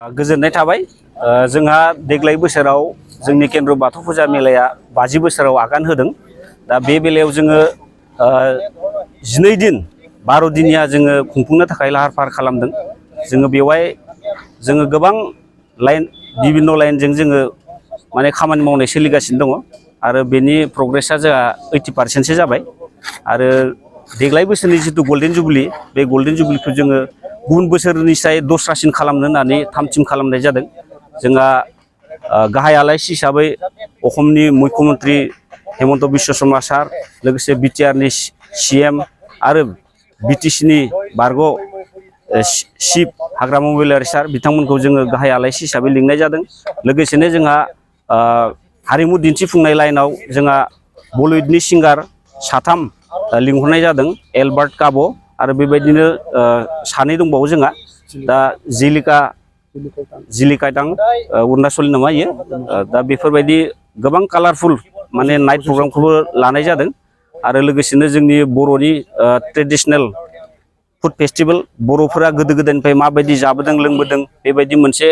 गोजोननाय थाबाय जोंहा देग्लाय बोसोराव जोंनि केन्द्र बाथौ फुजा मेलाया 50 बोसोराव आगान होदों। दा बे बेलायाव जोङो 12 दिन 12 दिनिया जोङो खुंफुंनो थाखाय लाहार फाहार खालामदों। जोङो बेवहाय जोङो गोबां लाइन बिभिन्न लाइनजों जोङो माने खामानि मावनाय सोलिगासिनो दङ आरो बेनि प्रग्रेसा जोंहा 80% जाबाय। आरो देग्लाय बोसोरनि जितु गल्डेन जुबलि बे गल्डेन जुबलिखौ जोङो गुबुन बोसोरनिसाय दस्रासिन खालामनो होननानै थामथिम खालामनाय जादों। जोंहा गाहाय आलासि हिसाबै असमनि मुख्यमन्त्रि हेमन्त बिश्व शर्मा सार, लोगोसे बिटिआरनि सिएम आरो बिटिसिनि बारग' चिफ हाग्रामा महिलारि सार बिथांमोनखौ जोङो गाहाय आलासि हिसाबै लिंनाय जादों। लोगोसेनो जोंहा हारिमु दिन्थिफुंनाय लाइनाव जोंहा बलिउडनि सिंगार 3 लिंहरनाय जादों, एलबार्ट काब' आरो बेबायदिनो 2 दंबावो जोंहा। दा जिलिकाटां अरुणाचलनि नामा इयो। दा बेफोरबायदि गोबां कालारफुल माने नाइट प्रग्रामखौबो लानाय जादों। आरो लोगोसेनो जोंनि बर'नि ट्रेडिशनेल फुड फेस्टिभेल, बर'फोरा गोदो गोदायनिफ्राय माबायदि जाबोदों लोंबोदों बेबायदि मोनसे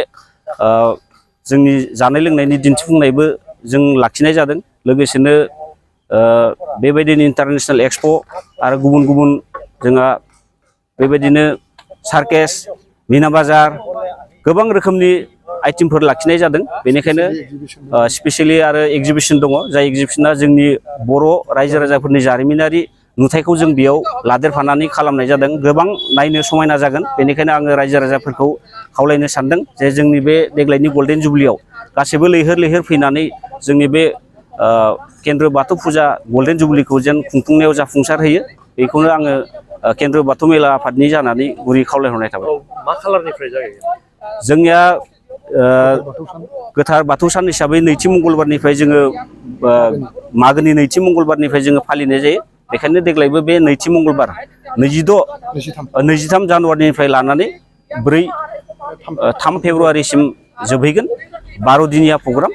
जोंनि जानाय लोंनायनि दिन्थिफुंनायबो जों लाखिनाय जादों। लोगोसेनो बेबायदिनो इन्टारनेशनेल एक्सप' आरो गुबुन गुबुन जोंहा बेबायदिनो सार्केस, मिना बाजार गोबां रोखोमनि आइटेमफोर लाखिनाय जादों। बेनिखायनो स्पेसियेलि आरो एग्जिबिसन दङ, जाय एग्जिबिसना जोंनि बर' रायजो राजाफोरनि जारिमिनारि नुथायखौ जों बेयाव लादेरफानानै खालामनाय जादों। गोबां नायनो समायना जागोन। बेनिखायनो आङो रायजो राजाफोरखौ खावलायनो सानदों जे जोंनि बे देग्लायनि गल्डेन जुबलियाव गासैबो लैहोर लैहोर फैनानै जोंनि बे केन्द्र बाथौ फुजा गल्डेन जुबलिखौ जेन खुंफुंनायाव जाफुंसार होयो, बेखौनो आङो केन्द्र बाथौ मेला आफादनि जानानै गुरै खावलायहरनाय थाबाय। मा खालारनिफ्राय जायो? जोंनिया गोथार बाथौ सान हिसाबै नैथि मंगलबारनिफ्राय जोङो मागोनि नैथि मंगलबारनिफ्राय जोङो फालिनाय जायो। बेखायनो देग्लायबो बे नैथि मंगलबार 23 जानुवारिनिफ्राय लानानै 3 फेब्रुवारिसिम जोबहैगोन। 12 दिनिया प्रग्राम।